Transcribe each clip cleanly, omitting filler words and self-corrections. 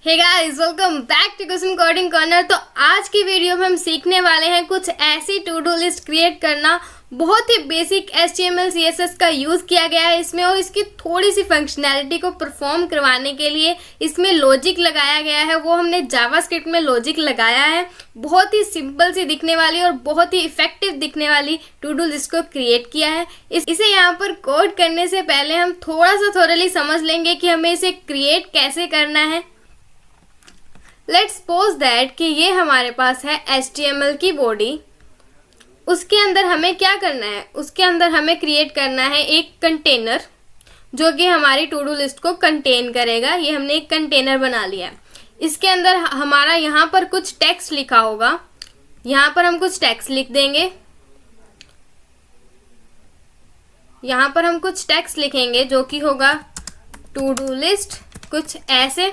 Hey guys, welcome back to Kusum coding corner. तो आज की वीडियो में हम सीखने वाले हैं कुछ ऐसी टू डू लिस्ट क्रिएट करना। बहुत ही बेसिक HTML CSS का यूज़ किया गया है इसमें, और इसकी थोड़ी सी फंक्शनैलिटी को परफॉर्म करवाने के लिए इसमें लॉजिक लगाया गया है। वो हमने जावास्क्रिप्ट में लॉजिक लगाया है। बहुत ही सिंपल सी दिखने वाली और बहुत ही इफेक्टिव दिखने वाली टू डू लिस्ट को क्रिएट किया है। इसे यहाँ पर कोड करने से पहले हम थोड़ा सा थोरली समझ लेंगे कि हमें इसे क्रिएट कैसे करना है। लेट्स सपोज दैट कि ये हमारे पास है HTML की बॉडी। उसके अंदर हमें क्या करना है, उसके अंदर हमें क्रिएट करना है एक कंटेनर जो कि हमारी टू डू लिस्ट को कंटेन करेगा। ये हमने एक कंटेनर बना लिया। इसके अंदर हमारा यहाँ पर कुछ टेक्स्ट लिखा होगा। यहाँ पर हम कुछ टेक्स्ट लिख देंगे। यहाँ पर हम कुछ टेक्स्ट लिखेंगे जो कि होगा टू डू लिस्ट, कुछ ऐसे।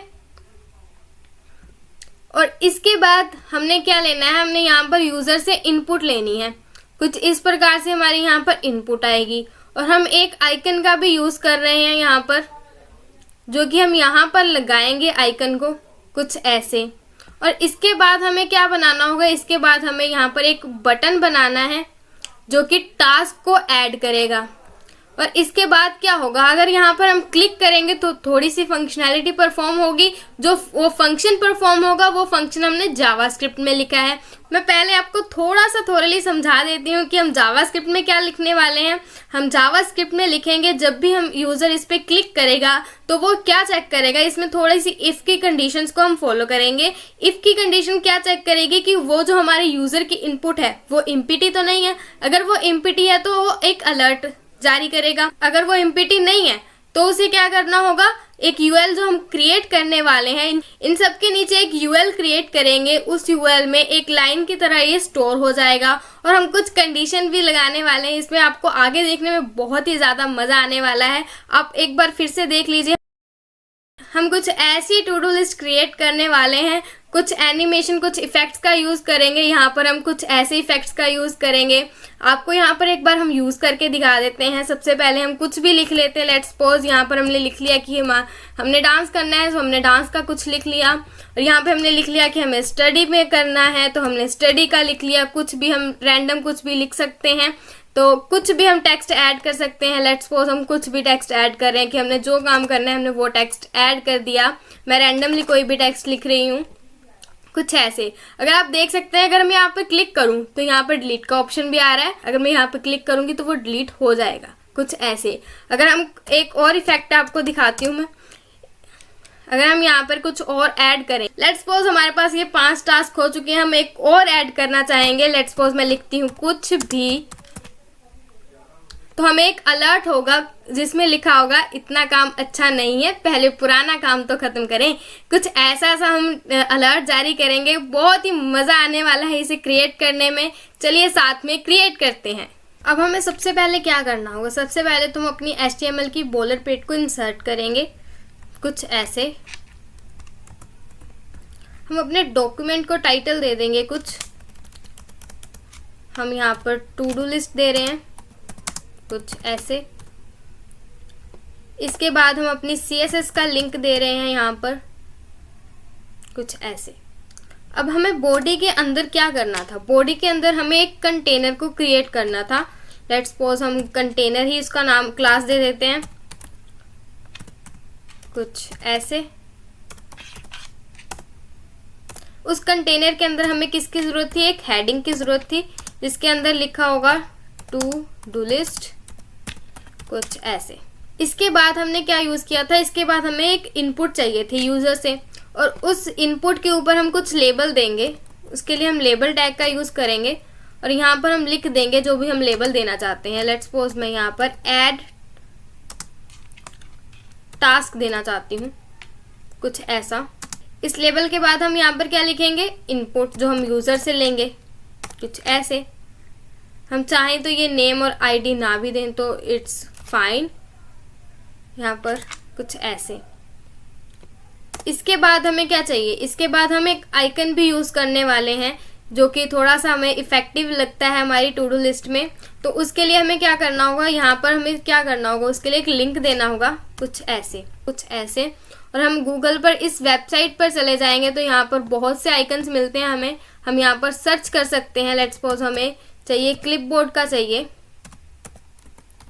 और इसके बाद हमने क्या लेना है, हमने यहाँ पर यूज़र से इनपुट लेनी है। कुछ इस प्रकार से हमारी यहाँ पर इनपुट आएगी। और हम एक आइकन का भी यूज़ कर रहे हैं यहाँ पर, जो कि हम यहाँ पर लगाएंगे आइकन को कुछ ऐसे। और इसके बाद हमें क्या बनाना होगा, इसके बाद हमें यहाँ पर एक बटन बनाना है जो कि टास्क को ऐड करेगा। और इसके बाद क्या होगा, अगर यहाँ पर हम क्लिक करेंगे तो थोड़ी सी फंक्शनैलिटी परफॉर्म होगी। जो वो फंक्शन परफॉर्म होगा वो फंक्शन हमने जावास्क्रिप्ट में लिखा है। मैं पहले आपको थोड़ा सा थोरली समझा देती हूँ कि हम जावास्क्रिप्ट में क्या लिखने वाले हैं। हम जावास्क्रिप्ट में लिखेंगे जब भी हम यूज़र इस पर क्लिक करेगा तो वो क्या चेक करेगा, इसमें थोड़ी सी इफ़ की कंडीशंस को हम फॉलो करेंगे। इफ़ की कंडीशन क्या चेक करेगी कि वो जो हमारे यूज़र की इनपुट है वो एम्प्टी तो नहीं है। अगर वो एम्प्टी है तो वो एक अलर्ट जारी करेगा। अगर वो एम्प्टी नहीं है तो उसे क्या करना होगा, एक UL जो हम क्रिएट करने वाले हैं, इन सब के नीचे एक UL क्रिएट करेंगे। उस UL में एक लाइन की तरह ये स्टोर हो जाएगा। और हम कुछ कंडीशन भी लगाने वाले हैं इसमें। आपको आगे देखने में बहुत ही ज़्यादा मज़ा आने वाला है। आप एक बार फिर से देख लीजिए। हम कुछ ऐसी टू डू लिस्ट क्रिएट करने वाले हैं। कुछ एनिमेशन, कुछ इफेक्ट्स का यूज़ करेंगे। यहाँ पर हम कुछ ऐसे इफेक्ट्स का यूज़ करेंगे। आपको यहाँ पर एक बार हम यूज़ करके दिखा देते हैं। सबसे पहले हम कुछ भी लिख लेते हैं। लेट्स सपोज यहाँ पर हमने लिख लिया कि हमने डांस करना है, तो हमने डांस का कुछ लिख लिया। और यहाँ पे हमने लिख लिया कि हमें स्टडी में करना है, तो हमने स्टडी का लिख लिया। कुछ भी हम रैंडम कुछ भी लिख सकते हैं, तो कुछ भी हम टेक्स्ट ऐड कर सकते हैं। लेट्स सपोज हम कुछ भी टेक्स्ट ऐड कर रहे हैं कि हमने जो काम करना है हमने वो टेक्स्ट ऐड कर दिया। मैं रैंडमली कोई भी टेक्स्ट लिख रही हूँ, कुछ ऐसे। अगर आप देख सकते हैं, अगर मैं यहाँ पर क्लिक करूँ तो यहाँ पर डिलीट का ऑप्शन भी आ रहा है। अगर मैं यहाँ पर क्लिक करूँगी तो वो डिलीट हो जाएगा, कुछ ऐसे। अगर हम एक और इफेक्ट आपको दिखाती हूँ मैं, अगर हम यहाँ पर कुछ और ऐड करें, लेट्स सपोज हमारे पास ये 5 टास्क हो चुके हैं, हम एक और ऐड करना चाहेंगे। लेट्स सपोज मैं लिखती हूँ कुछ भी, तो हमें एक अलर्ट होगा जिसमें लिखा होगा इतना काम अच्छा नहीं है, पहले पुराना काम तो खत्म करें। कुछ ऐसा हम अलर्ट जारी करेंगे। बहुत ही मज़ा आने वाला है इसे क्रिएट करने में। चलिए साथ में क्रिएट करते हैं। अब हमें सबसे पहले क्या करना होगा, सबसे पहले तो हम अपनी HTML की बॉलर पेट को इंसर्ट करेंगे कुछ ऐसे। हम अपने डॉक्यूमेंट को टाइटल दे देंगे कुछ, हम यहाँ पर टू डू लिस्ट दे रहे हैं कुछ ऐसे। इसके बाद हम अपनी CSS का लिंक दे रहे हैं यहाँ पर कुछ ऐसे। अब हमें बॉडी के अंदर क्या करना था, बॉडी के अंदर हमें एक कंटेनर को क्रिएट करना था। लेट्स सपोज हम कंटेनर ही उसका नाम क्लास दे देते हैं कुछ ऐसे। उस कंटेनर के अंदर हमें किसकी ज़रूरत थी, एक हेडिंग की ज़रूरत थी जिसके अंदर लिखा होगा टू डू लिस्ट कुछ ऐसे। इसके बाद हमने क्या यूज़ किया था, इसके बाद हमें एक इनपुट चाहिए थी यूज़र से, और उस इनपुट के ऊपर हम कुछ लेबल देंगे। उसके लिए हम लेबल टैग का यूज़ करेंगे और यहाँ पर हम लिख देंगे जो भी हम लेबल देना चाहते हैं। लेट्स सपोज मैं यहाँ पर ऐड टास्क देना चाहती हूँ कुछ ऐसा। इस लेबल के बाद हम यहाँ पर क्या लिखेंगे, इनपुट जो हम यूज़र से लेंगे कुछ ऐसे। हम चाहें तो ये नेम और ID ना भी दें तो इट्स फाइन, यहाँ पर कुछ ऐसे। इसके बाद हमें क्या चाहिए, इसके बाद हम एक आइकन भी यूज़ करने वाले हैं जो कि थोड़ा सा हमें इफेक्टिव लगता है हमारी टू डू लिस्ट में। तो उसके लिए हमें क्या करना होगा, यहाँ पर हमें क्या करना होगा, उसके लिए एक लिंक देना होगा कुछ ऐसे। और हम गूगल पर इस वेबसाइट पर चले जाएंगे तो यहाँ पर बहुत से आइकन्स मिलते हैं हमें। हम यहाँ पर सर्च कर सकते हैं। लेट्स सपोज हमें चाहिए क्लिपबोर्ड का चाहिए,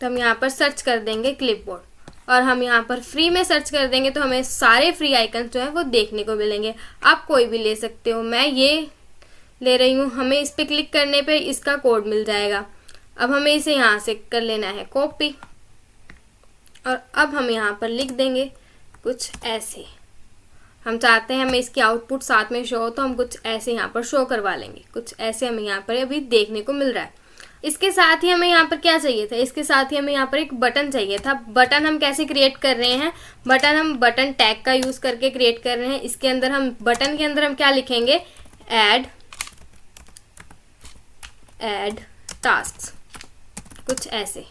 तो हम यहाँ पर सर्च कर देंगे क्लिपबोर्ड और हम यहाँ पर फ्री में सर्च कर देंगे तो हमें सारे फ्री आइकन्स जो है वो देखने को मिलेंगे। आप कोई भी ले सकते हो, मैं ये ले रही हूँ। हमें इस पर क्लिक करने पे इसका कोड मिल जाएगा। अब हमें इसे यहाँ से कर लेना है कॉपी और अब हम यहाँ पर लिख देंगे कुछ ऐसे। हम चाहते हैं हमें इसकी आउटपुट साथ में शो हो तो हम कुछ ऐसे यहाँ पर शो करवा लेंगे। कुछ ऐसे हमें यहाँ पर अभी देखने को मिल रहा है। इसके साथ ही हमें यहाँ पर क्या चाहिए था, इसके साथ ही हमें यहाँ पर एक बटन चाहिए था। बटन हम कैसे क्रिएट कर रहे हैं, बटन हम बटन टैग का यूज़ करके क्रिएट कर रहे हैं। इसके अंदर हम बटन के अंदर हम क्या लिखेंगे, ऐड टास्क, कुछ ऐसे।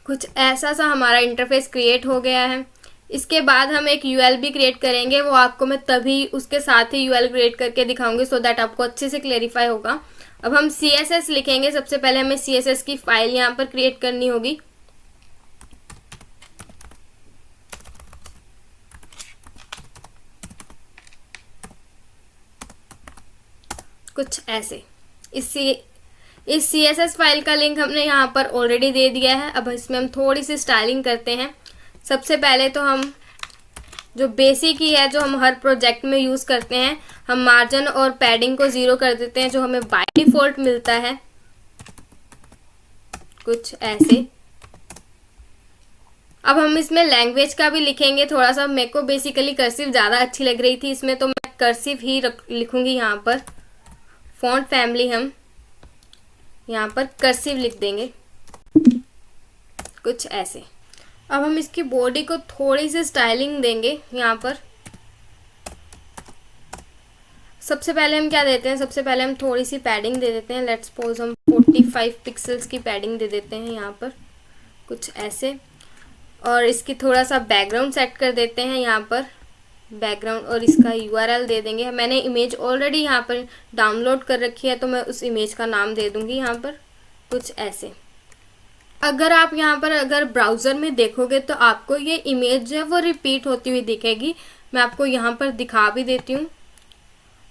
कुछ ऐसा सा हमारा इंटरफेस क्रिएट हो गया है। इसके बाद हम एक यूएल भी क्रिएट करेंगे, वो आपको मैं तभी उसके साथ ही यूएल क्रिएट करके दिखाऊंगी सो दैट आपको अच्छे से क्लेरिफाई होगा। अब हम CSS लिखेंगे। सबसे पहले हमें CSS की फाइल यहाँ पर क्रिएट करनी होगी। कुछ ऐसे। इस CSS फाइल का लिंक हमने यहाँ पर ऑलरेडी दे दिया है। अब इसमें हम थोड़ी सी स्टाइलिंग करते हैं। सबसे पहले तो हम जो बेसिक ही है, जो हम हर प्रोजेक्ट में यूज़ करते हैं, हम मार्जिन और पैडिंग को 0 कर देते हैं, जो हमें बाय डिफ़ॉल्ट मिलता है। कुछ ऐसे। अब हम इसमें लैंग्वेज का भी लिखेंगे थोड़ा सा। मेरे को बेसिकली कर्सिव ज़्यादा अच्छी लग रही थी इसमें, तो मैं कर्सिव ही लिखूंगी यहाँ पर। फॉन्ट फैमिली हम यहाँ पर कर्सिव लिख देंगे, कुछ ऐसे। अब हम इसकी बॉडी को थोड़ी सी स्टाइलिंग देंगे यहाँ पर। सबसे पहले हम क्या देते हैं, सबसे पहले हम थोड़ी सी पैडिंग दे देते हैं। लेट्स सपोज हम 45 पिक्सल्स की पैडिंग दे देते हैं यहाँ पर, कुछ ऐसे। और इसकी थोड़ा सा बैकग्राउंड सेट कर देते हैं यहाँ पर, बैकग्राउंड, और इसका URL दे देंगे। मैंने इमेज ऑलरेडी यहाँ पर डाउनलोड कर रखी है तो मैं उस इमेज का नाम दे दूँगी यहाँ पर, कुछ ऐसे। अगर आप यहाँ पर अगर ब्राउज़र में देखोगे तो आपको ये इमेज जो है वो रिपीट होती हुई दिखेगी। मैं आपको यहाँ पर दिखा भी देती हूँ।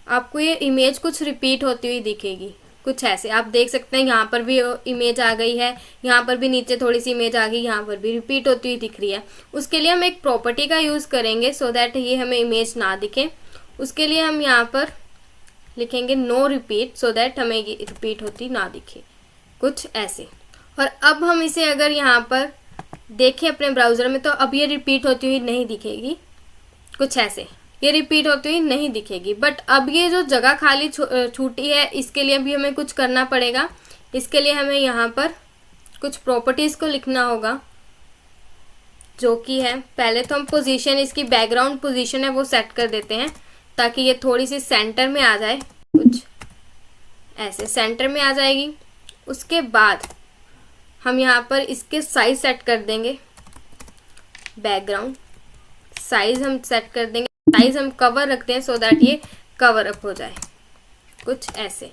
आपको ये इमेज कुछ रिपीट होती हुई दिखेगी, कुछ ऐसे। आप देख सकते हैं यहाँ पर भी इमेज आ गई है, यहाँ पर भी नीचे थोड़ी सी इमेज आ गई, यहाँ पर भी रिपीट होती हुई दिख रही है। उसके लिए हम एक प्रॉपर्टी का यूज़ करेंगे सो दैट ये हमें इमेज ना दिखे। उसके लिए हम यहाँ पर लिखेंगे नो रिपीट, सो दैट हमें ये रिपीट होती ना दिखे, कुछ ऐसे। और अब हम इसे अगर यहाँ पर देखें अपने ब्राउज़र में तो अब ये रिपीट होती हुई नहीं दिखेगी, कुछ ऐसे। ये रिपीट होती हुई नहीं दिखेगी। बट अब ये जो जगह खाली छूटी है, इसके लिए भी हमें कुछ करना पड़ेगा। इसके लिए हमें यहाँ पर कुछ प्रॉपर्टीज़ को लिखना होगा, जो कि है, पहले तो हम पोजीशन, इसकी बैकग्राउंड पोजीशन है वो सेट कर देते हैं ताकि ये थोड़ी सी सेंटर में आ जाए, कुछ ऐसे सेंटर में आ जाएगी। उसके बाद हम यहाँ पर इसके साइज सेट कर देंगे, बैकग्राउंड साइज हम सेट कर देंगे। साइज हम कवर रखते हैं सो दैट ये कवर अप हो जाए, कुछ ऐसे।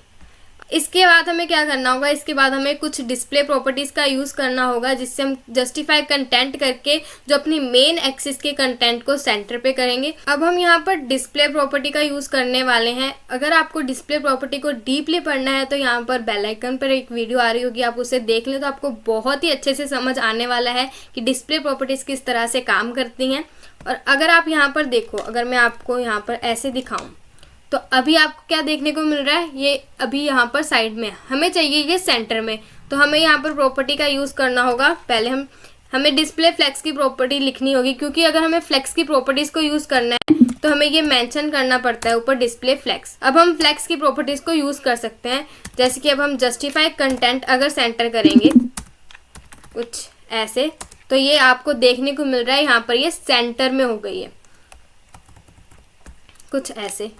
इसके बाद हमें क्या करना होगा, इसके बाद हमें कुछ डिस्प्ले प्रॉपर्टीज़ का यूज़ करना होगा जिससे हम जस्टिफाई कंटेंट करके जो अपनी मेन एक्सिस के कंटेंट को सेंटर पे करेंगे। अब हम यहाँ पर डिस्प्ले प्रॉपर्टी का यूज़ करने वाले हैं। अगर आपको डिस्प्ले प्रॉपर्टी को डीपली पढ़ना है तो यहाँ पर बेल आइकन पर एक वीडियो आ रही होगी, आप उसे देख लें तो आपको बहुत ही अच्छे से समझ आने वाला है कि डिस्प्ले प्रॉपर्टीज़ किस तरह से काम करती हैं। और अगर आप यहाँ पर देखो, अगर मैं आपको यहाँ पर ऐसे दिखाऊं तो अभी आपको क्या देखने को मिल रहा है, ये अभी यहाँ पर साइड में, हमें चाहिए ये सेंटर में। तो हमें यहाँ पर प्रॉपर्टी का यूज़ करना होगा। पहले हमें डिस्प्ले फ्लेक्स की प्रॉपर्टी लिखनी होगी, क्योंकि अगर हमें फ्लेक्स की प्रॉपर्टीज़ को यूज़ करना है तो हमें ये मेंशन करना पड़ता है ऊपर, डिस्प्ले फ्लेक्स। अब हम फ्लेक्स की प्रॉपर्टीज़ को यूज़ कर सकते हैं, जैसे कि अब हम जस्टिफाई कंटेंट अगर सेंटर करेंगे कुछ ऐसे, तो ये आपको देखने को मिल रहा है यहाँ पर ये सेंटर में हो गई है, कुछ ऐसे।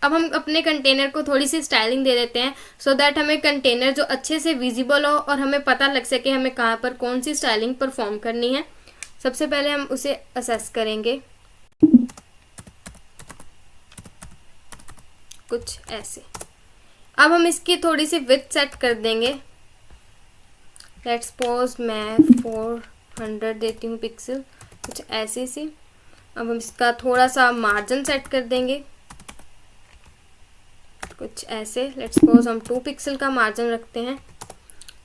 अब हम अपने कंटेनर को थोड़ी सी स्टाइलिंग दे देते हैं सो दैट हमें कंटेनर जो अच्छे से विजिबल हो और हमें पता लग सके हमें कहाँ पर कौन सी स्टाइलिंग परफॉर्म करनी है। सबसे पहले हम उसे असेस करेंगे। कुछ ऐसे। अब हम इसकी थोड़ी सी विड्थ सेट कर देंगे। लेट्स सपोज मैं 400 देती हूँ पिक्सल, कुछ ऐसी सी। अब हम इसका थोड़ा सा मार्जिन सेट कर देंगे, कुछ ऐसे। लेट्स सपोज हम 2 पिक्सल का मार्जिन रखते हैं।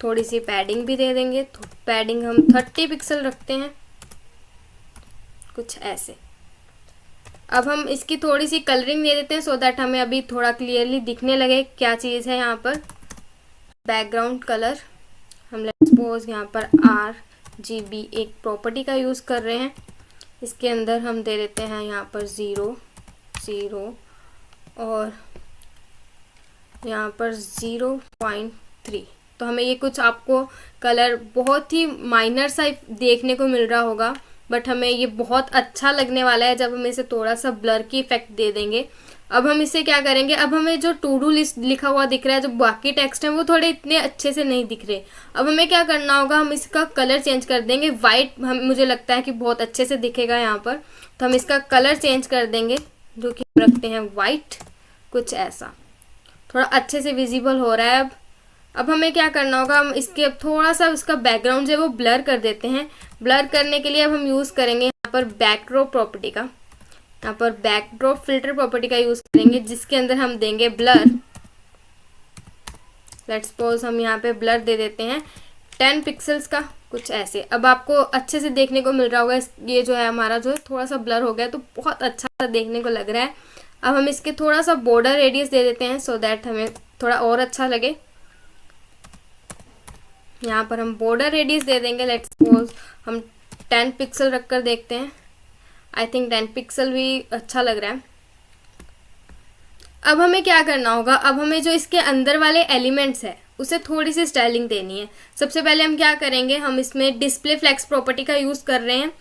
थोड़ी सी पैडिंग भी दे देंगे, तो पैडिंग हम 30 पिक्सल रखते हैं, कुछ ऐसे। अब हम इसकी थोड़ी सी कलरिंग दे देते हैं सो दैट हमें अभी थोड़ा क्लियरली दिखने लगे क्या चीज़ है यहाँ पर। बैकग्राउंड कलर हम लेट्स सपोज यहाँ पर RGB एक प्रॉपर्टी का यूज़ कर रहे हैं। इसके अंदर हम दे देते हैं यहाँ पर 0 0 और यहाँ पर 0.3। तो हमें ये कुछ आपको कलर बहुत ही माइनर सा देखने को मिल रहा होगा, बट हमें ये बहुत अच्छा लगने वाला है जब हम इसे थोड़ा सा ब्लर की इफेक्ट दे देंगे। अब हम इसे क्या करेंगे, अब हमें जो टू डू लिस्ट लिखा हुआ दिख रहा है, जो बाकी टेक्स्ट है वो थोड़े इतने अच्छे से नहीं दिख रहे। अब हमें क्या करना होगा, हम इसका कलर चेंज कर देंगे। वाइट मुझे लगता है कि बहुत अच्छे से दिखेगा यहाँ पर, तो हम इसका कलर चेंज कर देंगे, जो कि हम रखते हैं वाइट, कुछ ऐसा। थोड़ा अच्छे से विजिबल हो रहा है। अब हमें क्या करना होगा, हम इसके अब थोड़ा सा उसका बैकग्राउंड जो है वो ब्लर कर देते हैं। ब्लर करने के लिए अब हम यूज़ करेंगे यहाँ पर बैकड्रॉप प्रॉपर्टी का, यहाँ पर बैकड्रॉप फिल्टर प्रॉपर्टी का यूज़ करेंगे, जिसके अंदर हम देंगे ब्लर। लेट्स सपोज हम यहाँ पे ब्लर दे देते हैं 10 पिक्सल्स का, कुछ ऐसे। अब आपको अच्छे से देखने को मिल रहा होगा, ये जो है हमारा जो है थोड़ा सा ब्लर हो गया, तो बहुत अच्छा सा देखने को लग रहा है। अब हम इसके थोड़ा सा बॉर्डर रेडियस दे देते हैं सो दैट हमें थोड़ा और अच्छा लगे। यहाँ पर हम बॉर्डर रेडियस दे देंगे। लेट्स सपोज हम 10 पिक्सल रख कर देखते हैं। आई थिंक 10 पिक्सल भी अच्छा लग रहा है। अब हमें क्या करना होगा, अब हमें जो इसके अंदर वाले एलिमेंट्स है उसे थोड़ी सी स्टाइलिंग देनी है। सबसे पहले हम क्या करेंगे, हम इसमें डिस्प्ले फ्लेक्स प्रॉपर्टी का यूज़ कर रहे हैं।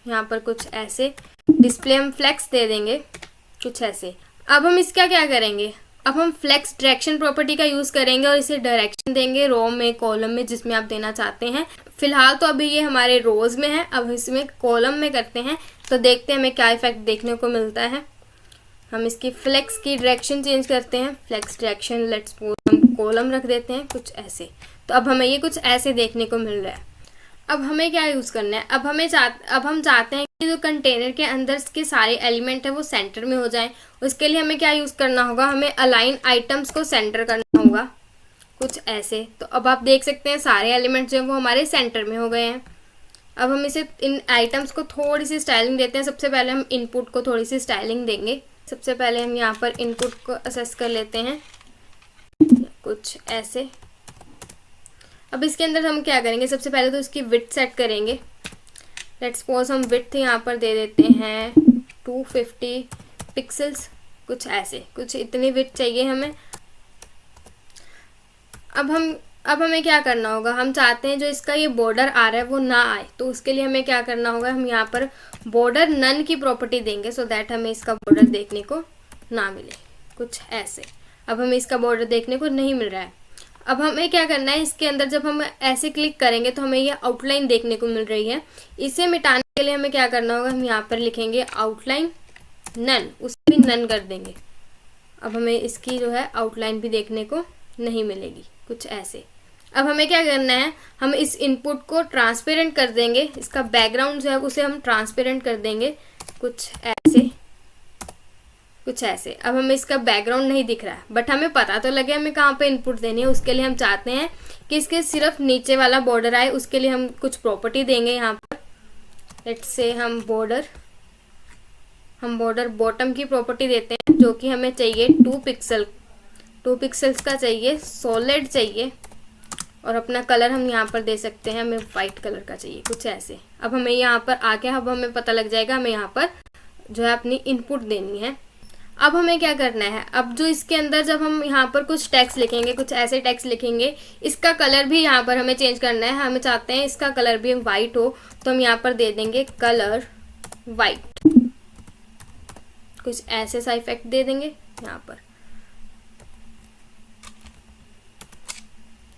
यहाँ पर कुछ ऐसे डिस्प्ले हम फ्लेक्स दे देंगे, कुछ ऐसे। अब हम इसका क्या करेंगे, अब हम फ्लेक्स डायरेक्शन प्रॉपर्टी का यूज़ करेंगे और इसे डायरेक्शन देंगे रो में, कॉलम में, जिसमें आप देना चाहते हैं। फिलहाल तो अभी ये हमारे रोज में है, अब इसमें कॉलम में करते हैं तो देखते हैं हमें क्या इफेक्ट देखने को मिलता है। हम इसकी फ्लेक्स की डायरेक्शन चेंज करते हैं, फ्लेक्स डायरेक्शन लेट्स सपोज हम कॉलम रख देते हैं, कुछ ऐसे। तो अब हमें ये कुछ ऐसे देखने को मिल रहा है। अब हमें क्या यूज़ करना है, अब हम चाहते हैं कि जो कंटेनर के अंदर के सारे एलिमेंट है वो सेंटर में हो जाएं। उसके लिए हमें क्या यूज़ करना होगा, हमें अलाइन आइटम्स को सेंटर करना होगा, कुछ ऐसे। तो अब आप देख सकते हैं सारे एलिमेंट जो है वो हमारे सेंटर में हो गए हैं। अब हम इसे इन आइटम्स को थोड़ी सी स्टाइलिंग देते हैं। सबसे पहले हम इनपुट को थोड़ी सी स्टाइलिंग देंगे। सबसे पहले हम यहाँ पर इनपुट को असेस कर लेते हैं, कुछ ऐसे। अब इसके अंदर हम क्या करेंगे, सबसे पहले तो इसकी विड्थ सेट करेंगे। लेट्स सपोज हम विड्थ यहाँ पर दे देते हैं 250 पिक्सल्स, कुछ ऐसे, कुछ इतनी विड्थ चाहिए हमें। अब हमें क्या करना होगा, हम चाहते हैं जो इसका ये बॉर्डर आ रहा है वो ना आए, तो उसके लिए हमें क्या करना होगा, हम यहाँ पर बॉर्डर नन की प्रॉपर्टी देंगे सो दैट हमें इसका बॉर्डर देखने को ना मिले, कुछ ऐसे। अब हमें इसका बॉर्डर देखने को नहीं मिल रहा है। अब हमें क्या करना है, इसके अंदर जब हम ऐसे क्लिक करेंगे तो हमें ये आउटलाइन देखने को मिल रही है। इसे मिटाने के लिए हमें क्या करना होगा, हम यहाँ पर लिखेंगे आउटलाइन नन, उसे भी नन कर देंगे। अब हमें इसकी जो है आउटलाइन भी देखने को नहीं मिलेगी, कुछ ऐसे। अब हमें क्या करना है, हम इस इनपुट को ट्रांसपेरेंट कर देंगे, इसका बैकग्राउंड जो है उसे हम ट्रांसपेरेंट कर देंगे, कुछ ऐसे, कुछ ऐसे। अब हमें इसका बैकग्राउंड नहीं दिख रहा है, बट हमें पता तो लगे हमें कहाँ पे इनपुट देनी है। उसके लिए हम चाहते हैं कि इसके सिर्फ नीचे वाला बॉर्डर आए, उसके लिए हम कुछ प्रॉपर्टी देंगे यहाँ पर। लेट्स से हम बॉर्डर बॉटम की प्रॉपर्टी देते हैं, जो कि हमें चाहिए 2 पिक्सल्स का चाहिए, सॉलिड चाहिए। और अपना कलर हम यहाँ पर दे सकते हैं, हमें वाइट कलर का चाहिए, कुछ ऐसे। अब हमें यहाँ पर आके अब हमें पता लग जाएगा हमें यहाँ पर जो है अपनी इनपुट देनी है। अब हमें क्या करना है, अब जो इसके अंदर जब हम यहाँ पर कुछ टेक्स्ट लिखेंगे, कुछ ऐसे टेक्स्ट लिखेंगे, इसका कलर भी यहाँ पर हमें चेंज करना है। हमें चाहते हैं इसका कलर भी वाइट हो, तो हम यहाँ पर दे देंगे कलर वाइट, कुछ ऐसे सा इफेक्ट दे देंगे यहाँ पर।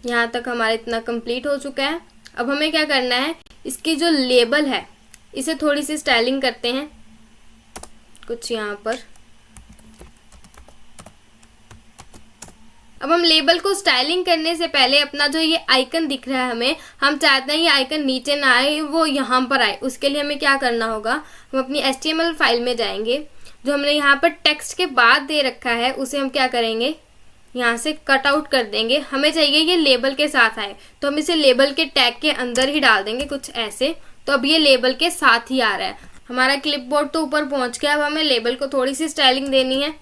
यहाँ तक हमारा इतना कंप्लीट हो चुका है। अब हमें क्या करना है, इसकी जो लेबल है इसे थोड़ी सी स्टाइलिंग करते हैं, कुछ यहाँ पर अब हम लेबल को स्टाइलिंग करने से पहले अपना जो ये आइकन दिख रहा है हमें, हम चाहते हैं ये आइकन नीचे ना आए, वो यहाँ पर आए। उसके लिए हमें क्या करना होगा, हम अपनी HTML फाइल में जाएंगे। जो हमने यहाँ पर टेक्स्ट के बाद दे रखा है उसे हम क्या करेंगे, यहाँ से कट आउट कर देंगे। हमें चाहिए ये लेबल के साथ आए, तो हम इसे लेबल के टैग के अंदर ही डाल देंगे कुछ ऐसे। तो अब ये लेबल के साथ ही आ रहा है। हमारा क्लिपबोर्ड तो ऊपर पहुँच गया। अब हमें लेबल को थोड़ी सी स्टाइलिंग देनी है।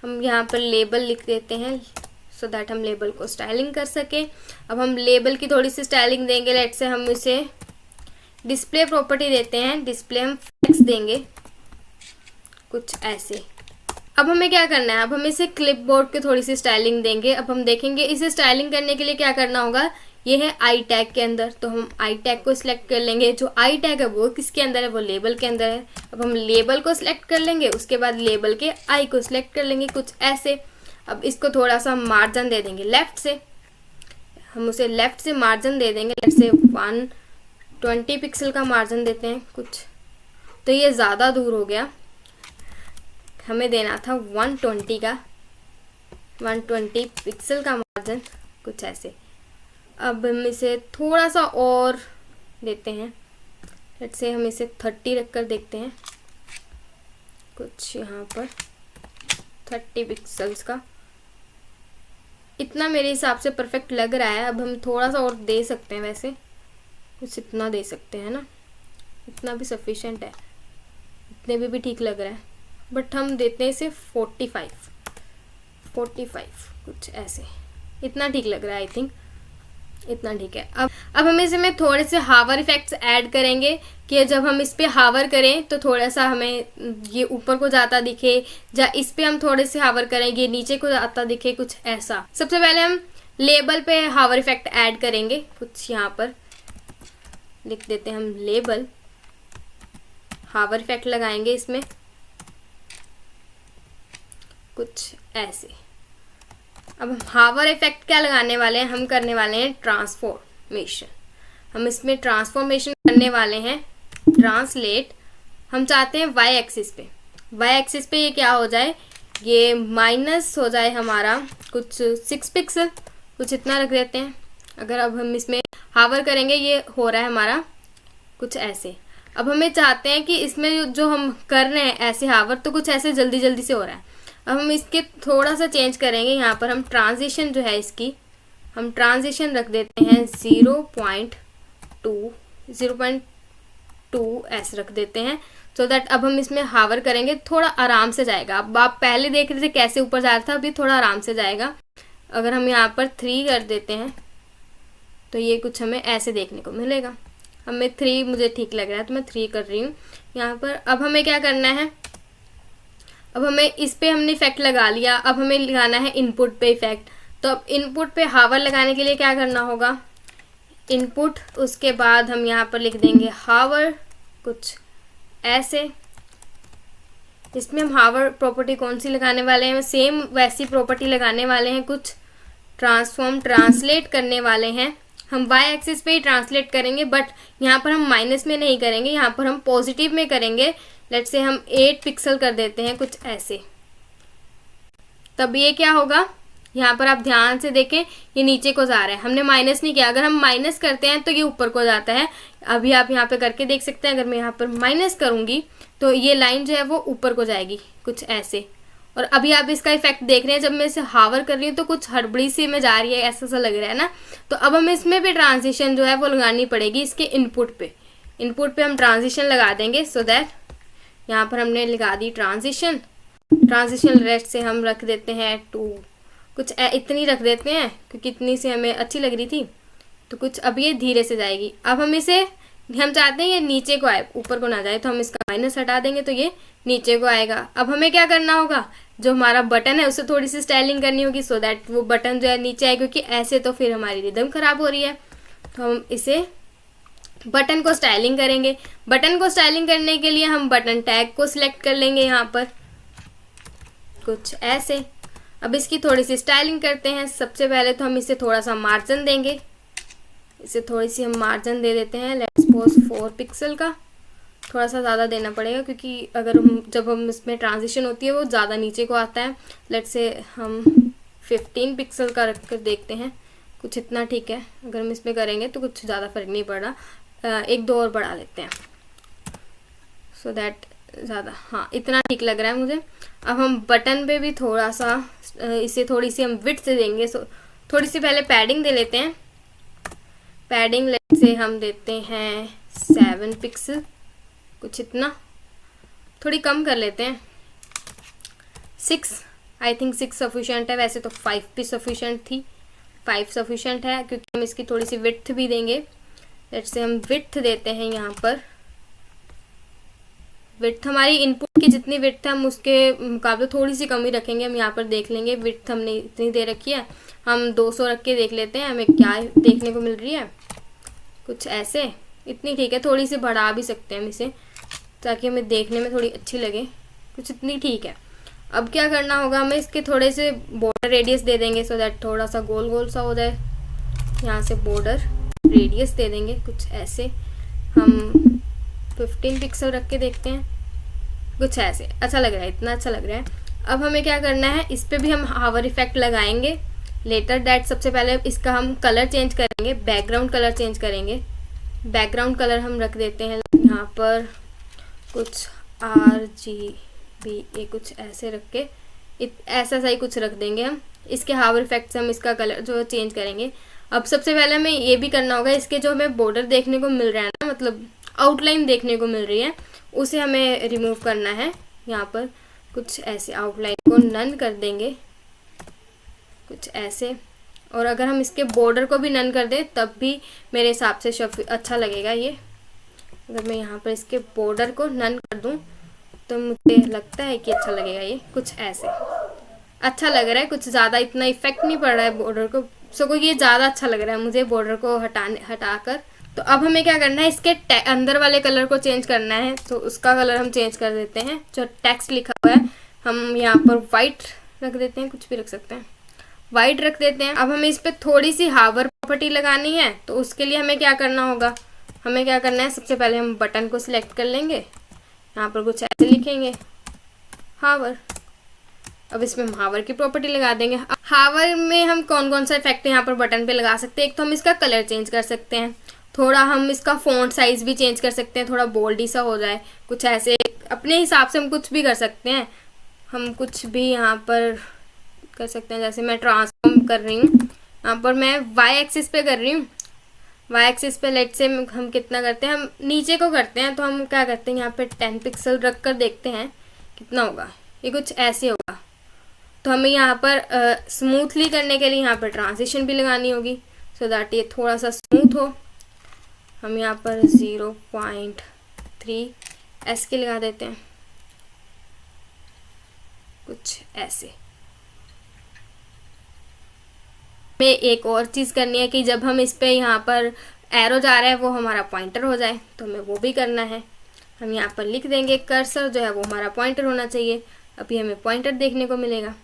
हम यहाँ पर लेबल लिख देते हैं सो दैट हम लेबल को स्टाइलिंग कर सकें। अब हम लेबल की थोड़ी सी स्टाइलिंग देंगे। लेट से हम इसे डिस्प्ले प्रॉपर्टी देते हैं, डिस्प्ले हम फ्लेक्स देंगे कुछ ऐसे। अब हमें क्या करना है, अब हम इसे क्लिपबोर्ड की थोड़ी सी स्टाइलिंग देंगे। अब हम देखेंगे इसे स्टाइलिंग करने के लिए क्या करना होगा, ये है आई टैग के अंदर। तो हम आई टैग को सिलेक्ट कर लेंगे। जो आई टैग है वो किसके अंदर है, वो लेबल के अंदर है। अब हम लेबल को सिलेक्ट कर लेंगे, उसके बाद लेबल के आई को सिलेक्ट कर लेंगे कुछ ऐसे। अब इसको थोड़ा सा मार्जिन दे देंगे लेफ्ट से, हम उसे लेफ्ट से मार्जिन दे देंगे। लेट से 120 पिक्सल का मार्जिन देते हैं कुछ। तो ये ज़्यादा दूर हो गया, हमें देना था 120 का, 120 पिक्सल का मार्जिन कुछ ऐसे। अब हम इसे थोड़ा सा और देते हैं। लेट से हम इसे 30 रख कर देखते हैं कुछ यहाँ पर 30 पिक्सल्स का। इतना मेरे हिसाब से परफेक्ट लग रहा है। अब हम थोड़ा सा और दे सकते हैं, वैसे कुछ इतना दे सकते हैं ना, इतना भी सफिशेंट है, इतने भी ठीक लग रहा है। बट हम देते हैं इसे 45 कुछ ऐसे, इतना ठीक लग रहा है। आई थिंक इतना ठीक है। अब हम इसमें थोड़े से हावर इफेक्ट्स ऐड करेंगे कि जब हम इस पे हावर करें तो थोड़ा सा हमें ये ऊपर को जाता दिखे, या इस पे हम थोड़े से हावर करेंगे नीचे को जाता दिखे कुछ ऐसा। सबसे पहले हम लेबल पे हावर इफेक्ट ऐड करेंगे कुछ, यहाँ पर लिख देते हैं हम लेबल, हावर इफेक्ट लगाएंगे इसमें कुछ ऐसे। अब हम हावर इफेक्ट क्या लगाने वाले हैं, हम करने वाले हैं ट्रांसफॉर्मेशन। हम इसमें ट्रांसफॉर्मेशन करने वाले हैं ट्रांसलेट। हम चाहते हैं वाई एक्सिस पे, वाई एक्सिस पे ये क्या हो जाए, ये माइनस हो जाए हमारा कुछ 6 पिक्सल, कुछ इतना रख देते हैं। अगर अब हम इसमें हावर करेंगे ये हो रहा है हमारा कुछ ऐसे। अब हमें चाहते हैं कि इसमें जो हम कर रहे हैं ऐसे हावर, तो कुछ ऐसे जल्दी जल्दी से हो रहा है। अब हम इसके थोड़ा सा चेंज करेंगे। यहाँ पर हम ट्रांजिशन जो है इसकी, हम ट्रांजिशन रख देते हैं 0.2 ऐसे रख देते हैं। सो दैट अब हम इसमें हावर करेंगे थोड़ा आराम से जाएगा। अब आप पहले देख रहे थे कैसे ऊपर जा रहा था, अभी थोड़ा आराम से जाएगा। अगर हम यहाँ पर 3 कर देते हैं तो ये कुछ हमें ऐसे देखने को मिलेगा। हमें 3 मुझे ठीक लग रहा है तो मैं 3 कर रही हूँ यहाँ पर। अब हमें क्या करना है, अब हमें इस पे हमने इफेक्ट लगा लिया। अब हमें लगाना है इनपुट पे इफेक्ट। तो अब इनपुट पे हावर लगाने के लिए क्या करना होगा, इनपुट, उसके बाद हम यहाँ पर लिख देंगे हावर कुछ ऐसे। इसमें हम हावर प्रॉपर्टी कौन सी लगाने वाले हैं, सेम वैसी प्रॉपर्टी लगाने वाले हैं कुछ, ट्रांसफॉर्म ट्रांसलेट करने वाले हैं। हम वाई एक्सिस पे ही ट्रांसलेट करेंगे, बट यहाँ पर हम माइनस में नहीं करेंगे, यहाँ पर हम पॉजिटिव में करेंगे। लेट से हम 8 पिक्सल कर देते हैं कुछ ऐसे। तब ये क्या होगा, यहाँ पर आप ध्यान से देखें ये नीचे को जा रहा है, हमने माइनस नहीं किया। अगर हम माइनस करते हैं तो ये ऊपर को जाता है। अभी आप यहाँ पे करके देख सकते हैं। अगर मैं यहाँ पर माइनस करूँगी तो ये लाइन जो है वो ऊपर को जाएगी कुछ ऐसे। और अभी आप इसका इफेक्ट देख रहे हैं, जब मैं इसे हावर कर रही हूँ तो कुछ हड़बड़ी सी में जा रही है, ऐसा सा लग रहा है ना। तो अब हमें इसमें भी ट्रांजिशन जो है वो लगानी पड़ेगी इसके इनपुट पे। इनपुट पे हम ट्रांजिशन लगा देंगे। सो दैट यहाँ पर हमने लगा दी ट्रांजिशन। ट्रांजिशन रेट से हम रख देते हैं 2, कुछ इतनी रख देते हैं क्योंकि इतनी से हमें अच्छी लग रही थी। तो कुछ अब ये धीरे से जाएगी। अब हम इसे, हम चाहते हैं ये नीचे को आए, ऊपर को ना जाए, तो हम इसका माइनस हटा देंगे तो ये नीचे को आएगा। अब हमें क्या करना होगा, जो हमारा बटन है उसे थोड़ी सी स्टाइलिंग करनी होगी सो दैट वो बटन जो है नीचे आए, क्योंकि ऐसे तो फिर हमारी रिदम खराब हो रही है। तो हम इसे बटन को स्टाइलिंग करेंगे। बटन को स्टाइलिंग करने के लिए हम बटन टैग को सिलेक्ट कर लेंगे यहाँ पर कुछ ऐसे। अब इसकी थोड़ी सी स्टाइलिंग करते हैं। सबसे पहले तो हम इसे थोड़ा सा मार्जिन देंगे, इसे थोड़ी सी हम मार्जिन दे देते हैं। लेट्स सपोज 4 पिक्सल का, थोड़ा सा ज़्यादा देना पड़ेगा क्योंकि अगर हम जब हम इसमें ट्रांजिशन होती है वो ज़्यादा नीचे को आता है। लेट्स से हम 15 पिक्सल का रख कर देखते हैं, कुछ इतना ठीक है। अगर हम इसमें करेंगे तो कुछ ज़्यादा फर्क नहीं पड़ रहा, एक दो और बढ़ा लेते हैं सो दैट ज़्यादा, हाँ इतना ठीक लग रहा है मुझे। अब हम बटन पे भी थोड़ा सा इसे थोड़ी सी हम विड्थ से देंगे, सो थोड़ी सी पहले पैडिंग दे लेते हैं। पैडिंग से हम देते हैं 7 पिक्सल, कुछ इतना, थोड़ी कम कर लेते हैं 6, आई थिंक 6 सफिशेंट है, वैसे तो 5 भी सफिशेंट थी, 5 सफिशेंट है क्योंकि हम इसकी थोड़ी सी विड्थ भी देंगे। लेट्स से हम विड्थ देते हैं यहाँ पर, विड्थ हमारी इनपुट की जितनी विड्थ है हम उसके मुकाबले थोड़ी सी कम ही रखेंगे। हम यहाँ पर देख लेंगे विड्थ हमने इतनी दे रखी है, हम 200 रख के देख लेते हैं हमें क्या देखने को मिल रही है, कुछ ऐसे, इतनी ठीक है। थोड़ी सी बढ़ा भी सकते हैं हम इसे ताकि हमें देखने में थोड़ी अच्छी लगे, कुछ इतनी ठीक है। अब क्या करना होगा, हमें इसके थोड़े से बॉर्डर रेडियस दे देंगे सो दैट थोड़ा सा गोल गोल सा हो जाए। यहाँ से बॉर्डर रेडियस दे देंगे कुछ ऐसे, हम 15 पिक्सल रख के देखते हैं, कुछ ऐसे अच्छा लग रहा है, इतना अच्छा लग रहा है। अब हमें क्या करना है, इस पर भी हम हावर इफेक्ट लगाएंगे लेटर दैट। सबसे पहले इसका हम कलर चेंज करेंगे, बैकग्राउंड कलर चेंज करेंगे। बैकग्राउंड कलर हम रख देते हैं यहाँ पर कुछ RGB, कुछ ऐसे रख के ऐसा सा ही कुछ रख देंगे हम। इसके हावर इफेक्ट से हम इसका कलर जो चेंज करेंगे। अब सबसे पहले हमें ये भी करना होगा, इसके जो हमें बॉर्डर देखने को मिल रहा है ना, मतलब आउटलाइन देखने को मिल रही है, उसे हमें रिमूव करना है। यहाँ पर कुछ ऐसे आउटलाइन को नन कर देंगे, कुछ ऐसे। और अगर हम इसके बॉर्डर को भी नन कर दें तब भी मेरे हिसाब से अच्छा लगेगा ये। अगर मैं यहाँ पर इसके बॉर्डर को नन कर दूँ तो मुझे लगता है कि अच्छा लगेगा ये, कुछ ऐसे अच्छा लग रहा है, कुछ ज़्यादा इतना इफेक्ट नहीं पड़ रहा है बॉर्डर को, सो को ये ज़्यादा अच्छा लग रहा है मुझे बॉर्डर को हटाकर। तो अब हमें क्या करना है, इसके अंदर वाले कलर को चेंज करना है, तो उसका कलर हम चेंज कर देते हैं। जो टेक्स्ट लिखा हुआ है हम यहाँ पर वाइट रख देते हैं, कुछ भी रख सकते हैं, वाइट रख देते हैं। अब हमें इस पर थोड़ी सी हावर प्रॉपर्टी लगानी है, तो उसके लिए हमें क्या करना होगा, हमें क्या करना है, सबसे पहले हम बटन को सिलेक्ट कर लेंगे, यहाँ पर कुछ ऐसे लिखेंगे हावर। अब इसमें हम हावर की प्रॉपर्टी लगा देंगे। हावर में हम कौन कौन सा इफेक्ट यहाँ पर बटन पे लगा सकते हैं, एक तो हम इसका कलर चेंज कर सकते हैं, थोड़ा हम इसका फ़ॉन्ट साइज़ भी चेंज कर सकते हैं, थोड़ा बोल्डी सा हो जाए, कुछ ऐसे अपने हिसाब से हम कुछ भी कर सकते हैं। हम कुछ भी यहाँ पर कर सकते हैं, जैसे मैं ट्रांसफॉर्म कर रही हूँ, यहाँ पर मैं वाई एक्सिस पे कर रही हूँ। वाई एक्सिस पे लेट से हम कितना करते हैं, हम नीचे को करते हैं, तो हम क्या करते हैं यहाँ पे 10 पिक्सल रख कर देखते हैं कितना होगा, ये कुछ ऐसे होगा। तो हमें यहाँ पर स्मूथली करने के लिए यहाँ पर ट्रांजिशन भी लगानी होगी सो दैट ये थोड़ा सा स्मूथ हो। हम यहाँ पर 0.3 S के लगा देते हैं, कुछ ऐसे। हमें एक और चीज़ करनी है कि जब हम इस पे यहाँ पर एरो जा रहा है वो हमारा पॉइंटर हो जाए, तो हमें वो भी करना है। हम यहाँ पर लिख देंगे कर्सर जो है वो हमारा पॉइंटर होना चाहिए, अभी हमें पॉइंटर देखने को मिलेगा।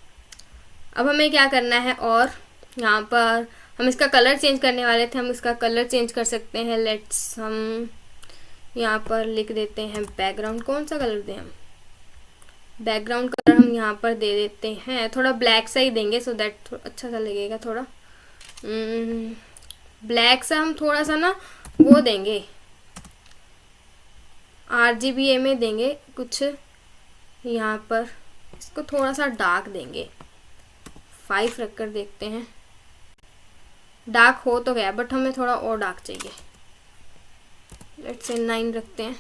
अब हमें क्या करना है, और यहाँ पर हम इसका कलर चेंज करने वाले थे, हम इसका कलर चेंज कर सकते हैं। लेट्स हम यहाँ पर लिख देते हैं बैकग्राउंड, कौन सा कलर दें हम, बैकग्राउंड कलर हम यहाँ पर दे देते हैं थोड़ा ब्लैक सा ही देंगे सो दैट अच्छा सा लगेगा। थोड़ा ब्लैक सा हम थोड़ा सा ना वो देंगे, RGBA में देंगे कुछ, यहाँ पर इसको थोड़ा सा डार्क देंगे, 5 रख कर देखते हैं। डार्क हो तो गया बट हमें थोड़ा और डार्क चाहिए, लेट्स से 9 रखते हैं,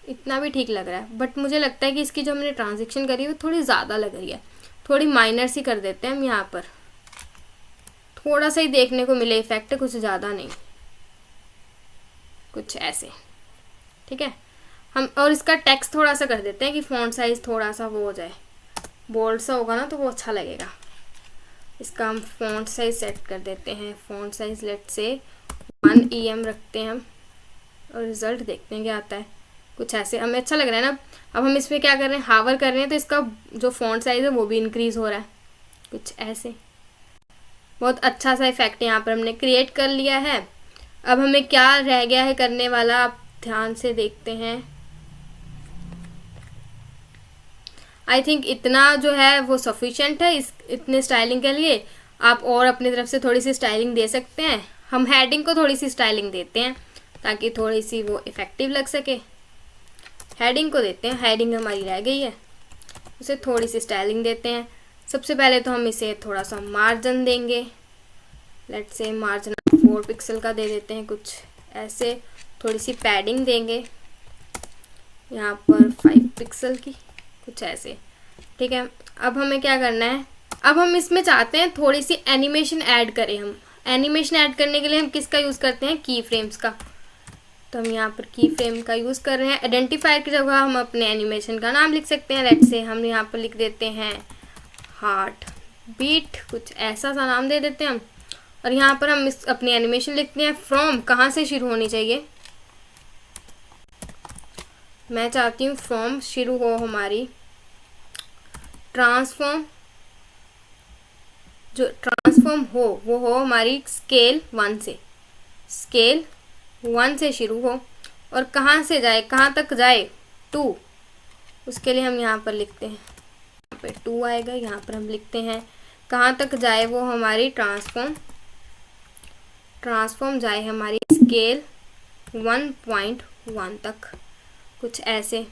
इतना भी ठीक लग रहा है। बट मुझे लगता है कि इसकी जो हमने ट्रांजैक्शन करी वो थोड़ी ज़्यादा लग रही है, थोड़ी माइनर सी कर देते हैं हम, यहाँ पर थोड़ा सा ही देखने को मिले इफेक्ट, कुछ ज़्यादा नहीं, कुछ ऐसे ठीक है। हम और इसका टेक्स्ट थोड़ा सा कर देते हैं कि फ़ॉन्ट साइज़ थोड़ा सा वो हो जाए, बोल्ड सा होगा ना तो वो अच्छा लगेगा। इसका हम फ़ॉन्ट साइज़ सेट कर देते हैं, फ़ॉन्ट साइज़ लेट से 1 EM रखते हैं हम, और रिज़ल्ट देखते हैं क्या आता है, कुछ ऐसे हमें अच्छा लग रहा है ना। अब हम इस पर क्या कर रहे हैं, हावर कर रहे हैं, तो इसका जो फ़ॉन्ट साइज़ है वो भी इंक्रीज़ हो रहा है, कुछ ऐसे। बहुत अच्छा सा इफेक्ट यहाँ पर हमने क्रिएट कर लिया है। अब हमें क्या रह गया है करने वाला, आप ध्यान से देखते हैं। आई थिंक इतना जो है वो सफिशेंट है इस इतने स्टाइलिंग के लिए। आप और अपनी तरफ से थोड़ी सी स्टाइलिंग दे सकते हैं। हम हेडिंग को थोड़ी सी स्टाइलिंग देते हैं ताकि थोड़ी सी वो इफ़ेक्टिव लग सके। हेडिंग को देते हैं, हेडिंग हमारी रह गई है, उसे थोड़ी सी स्टाइलिंग देते हैं। सबसे पहले तो हम इसे थोड़ा सा मार्जिन देंगे, लेट्स से मार्जिन 4 पिक्सल का दे देते हैं कुछ ऐसे। थोड़ी सी पैडिंग देंगे यहाँ पर 5 पिक्सल की कुछ ऐसे, ठीक है। अब हमें क्या करना है, अब हम इसमें चाहते हैं थोड़ी सी एनिमेशन ऐड करें। हम एनिमेशन ऐड करने के लिए हम किसका यूज़ करते हैं, की फ्रेम्स का। तो हम यहाँ पर की फ्रेम का यूज़ कर रहे हैं। आइडेंटिफायर की जगह हम अपने एनिमेशन का नाम लिख सकते हैं। लेट्स से हम यहाँ पर लिख देते हैं हार्ट बीट, कुछ ऐसा सा नाम दे देते हैं हम। और यहाँ पर हम इस अपनी एनिमेशन लिखते हैं। फ्रॉम कहाँ से शुरू होनी चाहिए, मैं चाहती हूँ फ्रॉम शुरू हो हमारी ट्रांसफॉर्म, जो ट्रांसफॉर्म हो वो हो हमारी स्केल 1 से, स्केल 1 से शुरू हो और कहाँ से जाए, कहाँ तक जाए, 2। उसके लिए हम यहाँ पर लिखते हैं, यहाँ पे 2 आएगा। यहाँ पर हम लिखते हैं कहाँ तक जाए वो हमारी ट्रांसफॉर्म जाए हमारी स्केल 1.1 तक, कुछ ऐसे।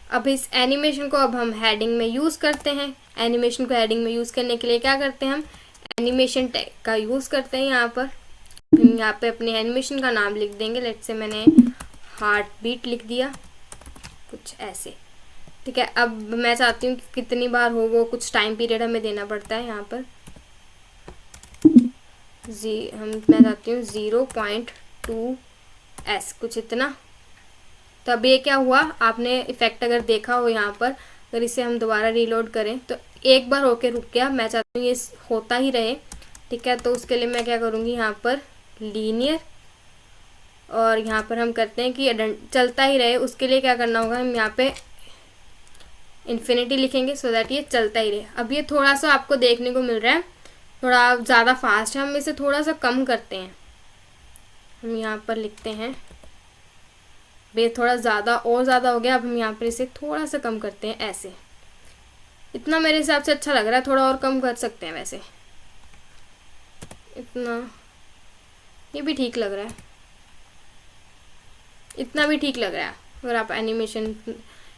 अब इस एनिमेशन को अब हम हेडिंग में यूज़ करते हैं। एनिमेशन को हेडिंग में यूज़ करने के लिए क्या करते हैं, हम एनिमेशन टैग का यूज़ करते हैं। यहाँ पे अपने एनिमेशन का नाम लिख देंगे। लेट्स से मैंने हार्ट बीट लिख दिया, कुछ ऐसे, ठीक है। अब मैं चाहती हूँ कि कितनी बार हो वो कुछ टाइम पीरियड हमें देना पड़ता है। यहाँ पर मैं चाहती हूँ 0.2s, कुछ इतना। तो अब ये क्या हुआ, आपने इफेक्ट अगर देखा हो यहाँ पर, अगर इसे हम दोबारा रीलोड करें तो एक बार होके रुक गया। मैं चाहती हूँ ये होता ही रहे, ठीक है। तो उसके लिए मैं क्या करूँगी, यहाँ पर लीनियर, और यहाँ पर हम करते हैं कि चलता ही रहे। उसके लिए क्या करना होगा, हम यहाँ पे इन्फिनिटी लिखेंगे सो दैट ये चलता ही रहे। अब ये थोड़ा सा आपको देखने को मिल रहा है थोड़ा ज़्यादा फास्ट है, हम इसे थोड़ा सा कम करते हैं। हम यहाँ पर लिखते हैं, ये थोड़ा ज़्यादा और ज़्यादा हो गया। अब हम यहाँ पर इसे थोड़ा सा कम करते हैं ऐसे। इतना मेरे हिसाब से अच्छा लग रहा है, थोड़ा और कम कर सकते हैं वैसे। इतना, ये भी ठीक लग रहा है, इतना भी ठीक लग रहा है। अगर आप एनिमेशन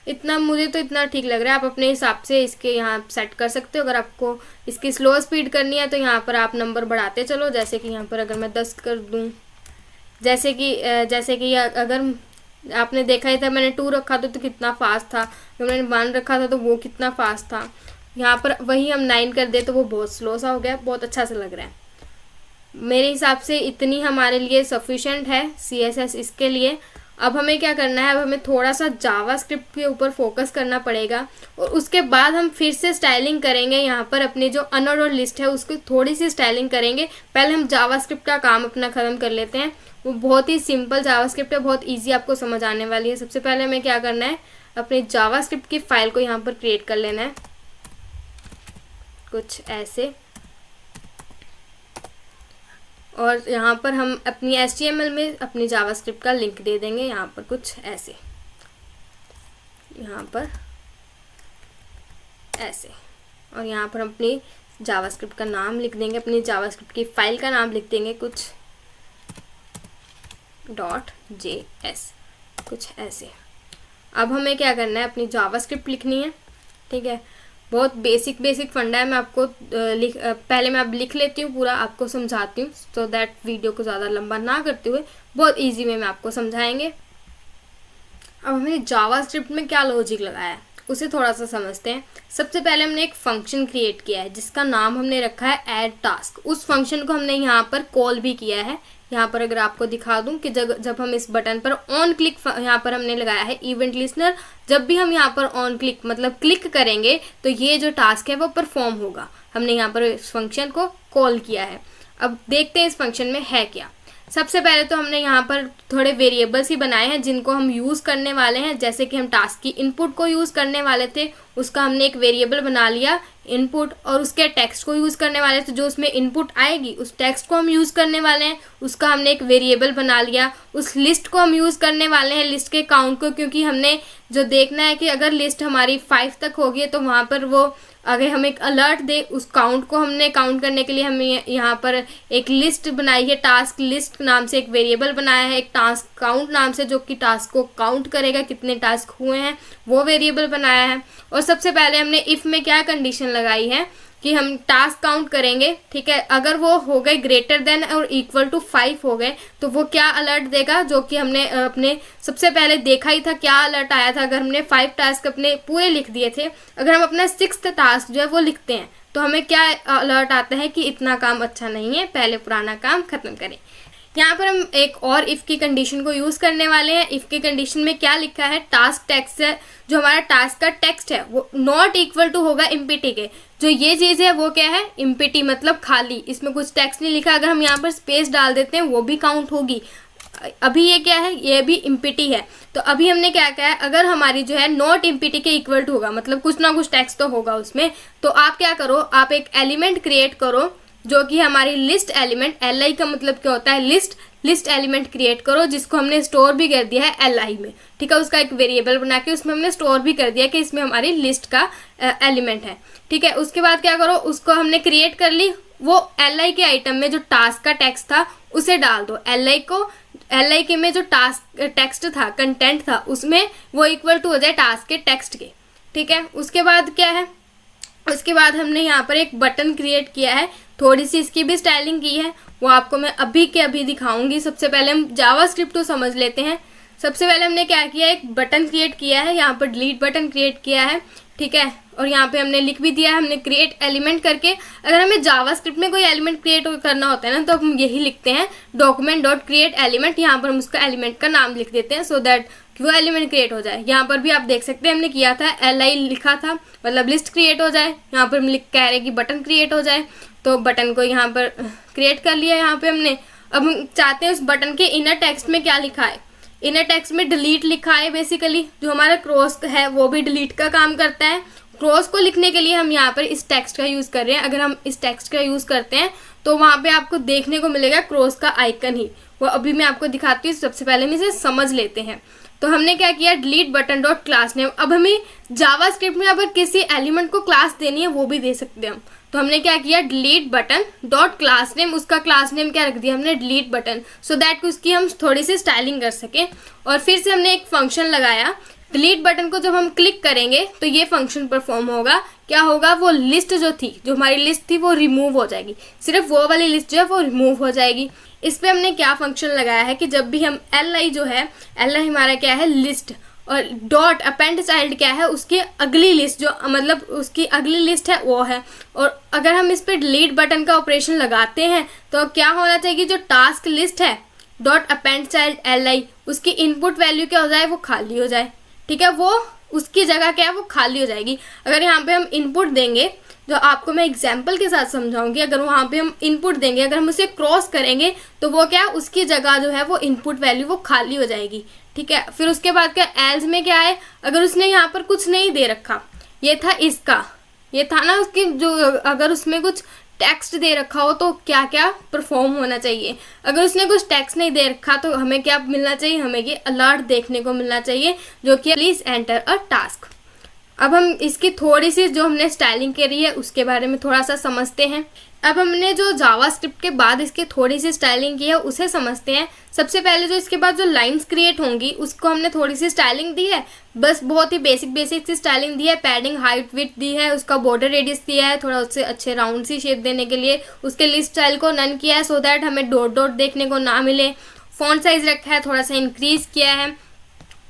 इतना, मुझे तो इतना ठीक लग रहा है। आप अपने हिसाब से इसके यहाँ सेट कर सकते हो। अगर आपको इसकी स्लो स्पीड करनी है तो यहाँ पर आप नंबर बढ़ाते चलो। जैसे कि यहाँ पर अगर मैं 10 कर दूँ, जैसे कि अगर आपने देखा ही था मैंने 2 रखा था तो कितना फास्ट था, जब मैंने 1 रखा था तो वो कितना फास्ट था। यहाँ पर वही हम 9 कर दे तो वो बहुत स्लो सा हो गया, बहुत अच्छा सा लग रहा है। मेरे हिसाब से इतनी हमारे लिए सफिशेंट है CSS इसके लिए। अब हमें क्या करना है, अब हमें थोड़ा सा जावास्क्रिप्ट के ऊपर फोकस करना पड़ेगा और उसके बाद हम फिर से स्टाइलिंग करेंगे। यहाँ पर अपनी जो अनऑर्डर्ड लिस्ट है उसको थोड़ी सी स्टाइलिंग करेंगे। पहले हम जावास्क्रिप्ट का काम अपना ख़त्म कर लेते हैं। वो बहुत ही सिंपल जावास्क्रिप्ट है, बहुत ईजी आपको समझ आने वाली है। सबसे पहले हमें क्या करना है, अपनी जावास्क्रिप्ट की फ़ाइल को यहाँ पर क्रिएट कर लेना है, कुछ ऐसे। और यहाँ पर हम अपनी HTML में अपनी जावास्क्रिप्ट का लिंक दे देंगे, यहाँ पर कुछ ऐसे, यहाँ पर ऐसे। और यहाँ पर हम अपनी जावास्क्रिप्ट का नाम लिख देंगे, अपनी जावास्क्रिप्ट की फ़ाइल का नाम लिख देंगे कुछ .js, कुछ ऐसे। अब हमें क्या करना है, अपनी जावास्क्रिप्ट लिखनी है, ठीक है। बहुत बेसिक फंडा है। मैं आपको पहले मैं अब लिख लेती हूँ पूरा, आपको समझाती हूँ सो दैट वीडियो को ज़्यादा लंबा ना करते हुए बहुत इजी में मैं आपको समझाएंगे। अब हमने जावास्क्रिप्ट में क्या लॉजिक लगाया है उसे थोड़ा सा समझते हैं। सबसे पहले हमने एक फंक्शन क्रिएट किया है जिसका नाम हमने रखा है ऐड टास्क। उस फंक्शन को हमने यहाँ पर कॉल भी किया है। यहाँ पर अगर आपको दिखा दूं कि जब हम इस बटन पर ऑन क्लिक, यहाँ पर हमने लगाया है इवेंट लिस्नर। जब भी हम यहाँ पर ऑन क्लिक मतलब क्लिक करेंगे तो ये जो टास्क है वो परफॉर्म होगा। हमने यहाँ पर इस फंक्शन को कॉल किया है। अब देखते हैं इस फंक्शन में है क्या। सबसे पहले तो हमने यहाँ पर थोड़े वेरिएबल्स ही बनाए हैं जिनको हम यूज़ करने वाले हैं। जैसे कि हम टास्क की इनपुट को यूज़ करने वाले थे, उसका हमने एक वेरिएबल बना लिया इनपुट और उसके टेक्स्ट को यूज़ करने वाले हैं। तो जो उसमें इनपुट आएगी उस टेक्स्ट को हम यूज़ करने वाले हैं, उसका हमने एक वेरिएबल बना लिया। उस लिस्ट को हम यूज़ करने वाले हैं, लिस्ट के काउंट को, क्योंकि हमने जो देखना है कि अगर लिस्ट हमारी 5 तक होगी तो वहाँ पर वो अगर हम एक अलर्ट दे, उस काउंट को हमने काउंट करने के लिए हमें यहाँ पर एक लिस्ट बनाई है, टास्क लिस्ट नाम से एक वेरिएबल बनाया है, एक टास्क काउंट नाम से जो कि टास्क को काउंट करेगा कितने टास्क हुए हैं, वो वेरिएबल बनाया है। और सबसे पहले हमने इफ़ में क्या कंडीशन लगाई है कि हम टास्क काउंट करेंगे, ठीक है, अगर वो हो गए ग्रेटर देन और इक्वल टू 5 हो गए तो वो क्या अलर्ट देगा, जो कि हमने अपने सबसे पहले देखा ही था क्या अलर्ट आया था। अगर हमने 5 टास्क अपने पूरे लिख दिए थे, अगर हम अपना 6th टास्क जो है वो लिखते हैं तो हमें क्या अलर्ट आता है कि इतना काम अच्छा नहीं है, पहले पुराना काम खत्म करें। यहाँ पर हम एक और इफ़ की कंडीशन को यूज़ करने वाले हैं। इफ़ की कंडीशन में क्या लिखा है, टास्क टेक्स्ट है, जो हमारा टास्क का टेक्स्ट है वो नॉट इक्वल टू होगा एम्प्टी के। जो ये चीज़ है वो क्या है, एम्प्टी मतलब खाली, इसमें कुछ टेक्स्ट नहीं लिखा। अगर हम यहाँ पर स्पेस डाल देते हैं वो भी काउंट होगी। अभी ये क्या है, ये भी एम्प्टी है। तो अभी हमने क्या किया है, अगर हमारी जो है नॉट एम्प्टी के इक्वल टू होगा, मतलब कुछ ना कुछ टेक्स्ट तो होगा उसमें, तो आप क्या करो, आप एक एलिमेंट क्रिएट करो जो कि हमारी लिस्ट एलिमेंट, LI का मतलब क्या होता है लिस्ट एलिमेंट क्रिएट करो, जिसको हमने स्टोर भी कर दिया है LI में, ठीक है। उसका एक वेरिएबल बना के उसमें हमने स्टोर भी कर दिया कि इसमें हमारी लिस्ट का एलिमेंट है, ठीक है। उसके बाद क्या करो, उसको हमने क्रिएट कर ली, वो LI के आइटम में जो टास्क का टेक्स्ट था उसे डाल दो। LI के में जो टास्क टेक्स्ट था, कंटेंट था, उसमें वो इक्वल टू हो जाए टास्क के टेक्स्ट के, ठीक है। उसके बाद क्या है, उसके बाद हमने यहाँ पर एक बटन क्रिएट किया है, थोड़ी सी इसकी भी स्टाइलिंग की है, वो आपको मैं अभी के अभी दिखाऊंगी। सबसे पहले हम जावास्क्रिप्ट को समझ लेते हैं। सबसे पहले हमने क्या किया, एक बटन क्रिएट किया है, यहाँ पर डिलीट बटन क्रिएट किया है, ठीक है। और यहाँ पे हमने लिख भी दिया है, हमने क्रिएट एलिमेंट करके, अगर हमें जावास्क्रिप्ट में कोई एलिमेंट क्रिएट करना होता है ना, तो हम यही लिखते हैं डॉक्यूमेंट डॉट क्रिएट एलिमेंट, यहाँ पर हम उसका एलिमेंट का नाम लिख देते हैं सो दैट वो एलिमेंट क्रिएट हो जाए। यहाँ पर भी आप देख सकते हैं हमने किया था, LI लिखा था, मतलब लिस्ट क्रिएट हो जाए। यहाँ पर हम कह रहे हैं कि बटन क्रिएट हो जाए, तो बटन को यहाँ पर क्रिएट कर लिया यहाँ पे हमने। अब हम चाहते हैं उस बटन के इनर टेक्स्ट में क्या लिखा है, इनर टेक्स्ट में डिलीट लिखा है बेसिकली। जो हमारा क्रॉस है वो भी डिलीट का काम करता है। क्रॉस को लिखने के लिए हम यहाँ पर इस टेक्स्ट का यूज़ कर रहे हैं। अगर हम इस टेक्स्ट का यूज़ करते हैं तो वहाँ पे आपको देखने को मिलेगा क्रॉस का आइकन ही, वो अभी मैं आपको दिखाती हूँ। सबसे पहले हम इसे समझ लेते हैं। तो हमने क्या किया, delete button dot class name. अब हमें जावास्क्रिप्ट में अगर किसी एलिमेंट को क्लास देनी है वो भी दे सकते हैं हम। तो हमने क्या किया, delete button dot class name, उसका क्लास नेम क्या रख दिया हमने, डिलीट बटन, सो दैट उसकी हम थोड़ी सी स्टाइलिंग कर सकें। और फिर से हमने एक फंक्शन लगाया, डिलीट बटन को जब हम क्लिक करेंगे तो ये फंक्शन परफॉर्म होगा। क्या होगा, वो लिस्ट जो थी, जो हमारी लिस्ट थी वो रिमूव हो जाएगी, सिर्फ वो वाली लिस्ट जो है वो रिमूव हो जाएगी। इस पे हमने क्या फंक्शन लगाया है कि जब भी हम LI जो है, LI हमारा क्या है लिस्ट, और डॉट अपेंड चाइल्ड क्या है, उसकी अगली लिस्ट, जो मतलब उसकी अगली लिस्ट है वो है। और अगर हम इस पे डिलीट बटन का ऑपरेशन लगाते हैं तो क्या होना चाहिए, जो टास्क लिस्ट है डॉट अपेंड चाइल्ड LI, उसकी इनपुट वैल्यू क्या हो जाए, वो खाली हो जाए, ठीक है। वो उसकी जगह क्या है, वो खाली हो जाएगी। अगर यहाँ पे हम इनपुट देंगे, जो आपको मैं एग्जाम्पल के साथ समझाऊंगी, अगर वहाँ पे हम इनपुट देंगे, अगर हम उसे क्रॉस करेंगे तो वो क्या, उसकी जगह जो है वो इनपुट वैल्यू वो खाली हो जाएगी, ठीक है। फिर उसके बाद क्या, एल्स में क्या है, अगर उसने यहाँ पर कुछ नहीं दे रखा, ये था इसका, ये था ना उसकी जो, अगर उसमें कुछ टेक्स्ट दे रखा हो तो क्या क्या परफॉर्म होना चाहिए। अगर उसने कुछ टेक्स्ट नहीं दे रखा तो हमें क्या मिलना चाहिए, हमें ये अलर्ट देखने को मिलना चाहिए, जो कि प्लीज एंटर अ टास्क। अब हम इसकी थोड़ी सी जो हमने स्टाइलिंग करी है उसके बारे में थोड़ा सा समझते हैं। अब हमने जो जावास्क्रिप्ट के बाद इसकी थोड़ी सी स्टाइलिंग की है उसे समझते हैं। सबसे पहले जो इसके बाद जो लाइंस क्रिएट होंगी उसको हमने थोड़ी सी स्टाइलिंग दी है, बस बहुत ही बेसिक सी स्टाइलिंग दी है। पैडिंग हाइट विड्थ दी है, उसका बॉर्डर रेडियस दिया है, थोड़ा उससे अच्छे राउंड सी शेप देने के लिए। उसके लिस्ट स्टाइल को नन किया है सो दैट हमें डॉट डॉट देखने को ना मिले। फॉन्ट साइज रखा है, थोड़ा सा इंक्रीज किया है।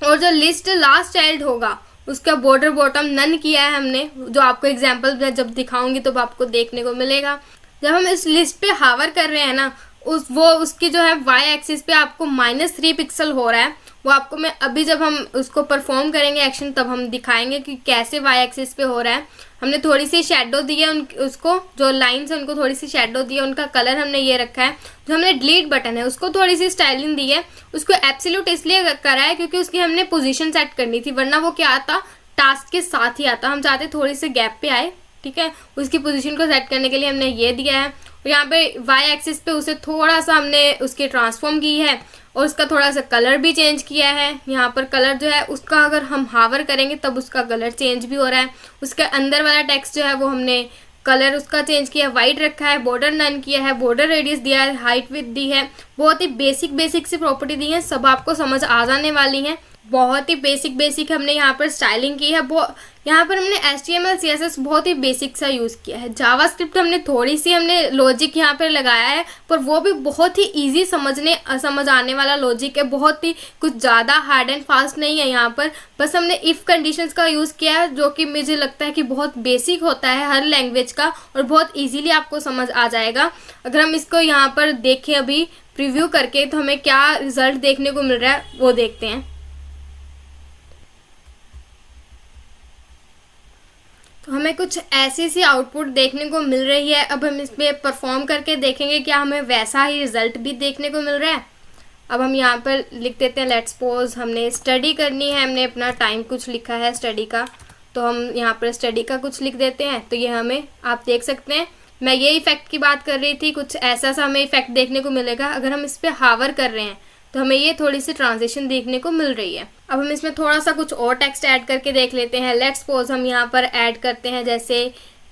और जो लिस्ट लास्ट चाइल्ड होगा उसका बॉर्डर बॉटम नन किया है हमने, जो आपको एग्जाम्पल जब दिखाऊंगी तो आपको देखने को मिलेगा। जब हम इस लिस्ट पे हावर कर रहे हैं ना, उसकी जो है y एक्सिस पे आपको -3 पिक्सल हो रहा है, वो आपको मैं अभी जब हम उसको परफॉर्म करेंगे एक्शन तब हम दिखाएंगे कि कैसे y एक्सिस पे हो रहा है। हमने थोड़ी सी शेडो दी है उसको, जो लाइन्स है उनको थोड़ी सी शेडो दी है, उनका कलर हमने ये रखा है। जो हमने डिलीट बटन है उसको थोड़ी सी स्टाइलिंग दी है, उसको एब्सोल्यूट इसलिए करा है क्योंकि उसकी हमने पोजीशन सेट करनी थी, वरना वो क्या आता, टास्क के साथ ही आता। हम चाहते थोड़ी सी गैप पे आए, ठीक है। उसकी पोजीशन को सेट करने के लिए हमने ये दिया है। और यहाँ पे वाई एक्सिस पे उसे थोड़ा सा हमने उसकी ट्रांसफॉर्म की है और उसका थोड़ा सा कलर भी चेंज किया है। यहाँ पर कलर जो है उसका अगर हम हावर करेंगे तब उसका कलर चेंज भी हो रहा है। उसके अंदर वाला टेक्स्ट जो है वो हमने कलर उसका चेंज किया, वाइट रखा है, बॉर्डर नन किया है, बॉर्डर रेडियस दिया है, हाइट विड्थ दी है। बहुत ही बेसिक सी प्रॉपर्टी दी है, सब आपको समझ आ जाने वाली हैं। बहुत ही बेसिक हमने यहाँ पर स्टाइलिंग की है। यहाँ पर हमने HTML CSS बहुत ही बेसिक सा यूज़ किया है। जावास्क्रिप्ट हमने लॉजिक यहाँ पर लगाया है, पर वो भी बहुत ही इजी समझ आने वाला लॉजिक है। बहुत ही कुछ ज़्यादा हार्ड एंड फास्ट नहीं है यहाँ पर। बस हमने इफ़ कंडीशंस का यूज़ किया है, जो कि मुझे लगता है कि बहुत बेसिक होता है हर लैंग्वेज का और बहुत ईजीली आपको समझ आ जाएगा। अगर हम इसको यहाँ पर देखें अभी प्रीव्यू करके, तो हमें क्या रिजल्ट देखने को मिल रहा है वो देखते हैं। तो हमें कुछ ऐसी सी आउटपुट देखने को मिल रही है। अब हम इस पर परफॉर्म करके देखेंगे क्या हमें वैसा ही रिजल्ट भी देखने को मिल रहा है। अब हम यहाँ पर लिख देते हैं लेट्स सपोज हमने स्टडी करनी है, हमने अपना टाइम कुछ लिखा है स्टडी का, तो हम यहाँ पर स्टडी का कुछ लिख देते हैं। तो ये हमें आप देख सकते हैं, मैं ये इफेक्ट की बात कर रही थी, कुछ ऐसा सा हमें इफेक्ट देखने को मिलेगा। अगर हम इस पर हावर कर रहे हैं तो हमें ये थोड़ी सी ट्रांजिशन देखने को मिल रही है। अब हम इसमें थोड़ा सा कुछ और टेक्स्ट ऐड करके देख लेते हैं। लेट्स सपोज हम यहाँ पर ऐड करते हैं, जैसे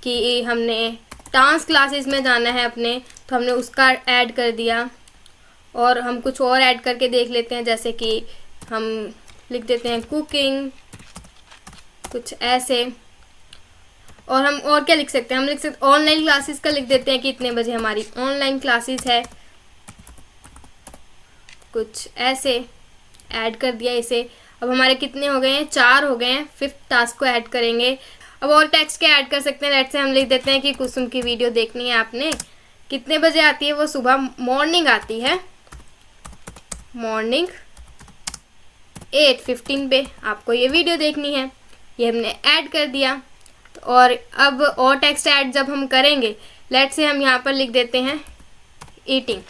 कि हमने डांस क्लासेस में जाना है अपने, तो हमने उसका ऐड कर दिया। और हम कुछ और ऐड करके देख लेते हैं, जैसे कि हम लिख देते हैं कुकिंग, कुछ ऐसे। और हम और क्या लिख सकते हैं, हम लिख सकते ऑनलाइन क्लासेस का लिख देते हैं कि इतने बजे हमारी ऑनलाइन क्लासेस है, कुछ ऐसे ऐड कर दिया इसे। अब हमारे कितने हो गए हैं, 4 हो गए हैं। 5th टास्क को ऐड करेंगे। अब और टेक्स्ट क्या ऐड कर सकते हैं, लेट्स से हम लिख देते हैं कि कुसुम की वीडियो देखनी है आपने, कितने बजे आती है वो, सुबह मॉर्निंग आती है, मॉर्निंग 8:15 पे आपको ये वीडियो देखनी है। ये हमने ऐड कर दिया। और अब और टेक्स्ट ऐड जब हम करेंगे, लेट्स से हम यहाँ पर लिख देते हैं ईटिंग,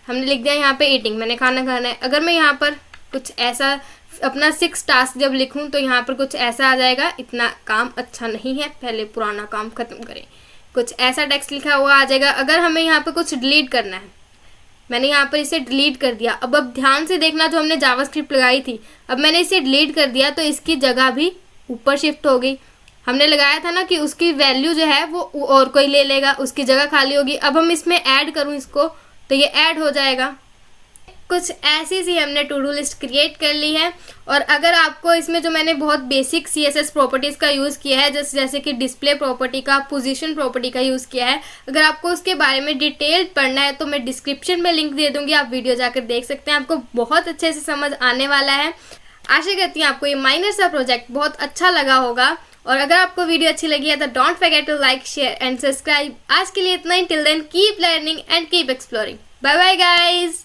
हमने लिख दिया यहाँ पे ईटिंग, मैंने खाना खाना है। अगर मैं यहाँ पर कुछ ऐसा अपना 6 टास्क जब लिखूँ तो यहाँ पर कुछ ऐसा आ जाएगा, इतना काम अच्छा नहीं है, पहले पुराना काम खत्म करें, कुछ ऐसा टेक्स्ट लिखा हुआ आ जाएगा। अगर हमें यहाँ पर कुछ डिलीट करना है, मैंने यहाँ पर इसे डिलीट कर दिया। अब ध्यान से देखना, जो हमने जावास्क्रिप्ट लगाई थी, अब मैंने इसे डिलीट कर दिया तो इसकी जगह भी ऊपर शिफ्ट हो गई। हमने लगाया था ना कि उसकी वैल्यू जो है वो और कोई ले लेगा, उसकी जगह खाली होगी। अब हम इसमें ऐड करूँ इसको तो ये ऐड हो जाएगा। कुछ ऐसी सी हमने टू डू लिस्ट क्रिएट कर ली है। और अगर आपको इसमें जो मैंने बहुत बेसिक CSS प्रॉपर्टीज़ का यूज़ किया है, जैसे कि डिस्प्ले प्रॉपर्टी का, पोजीशन प्रॉपर्टी का यूज़ किया है, अगर आपको उसके बारे में डिटेल पढ़ना है तो मैं डिस्क्रिप्शन में लिंक दे दूँगी, आप वीडियो जाकर देख सकते हैं, आपको बहुत अच्छे से समझ आने वाला है। आशा करती हूँ आपको ये माइनर सा प्रोजेक्ट बहुत अच्छा लगा होगा। और अगर आपको वीडियो अच्छी लगी है तो don't forget to like, share and subscribe. आज के लिए इतना ही। Till then keep learning and keep exploring. Bye bye guys.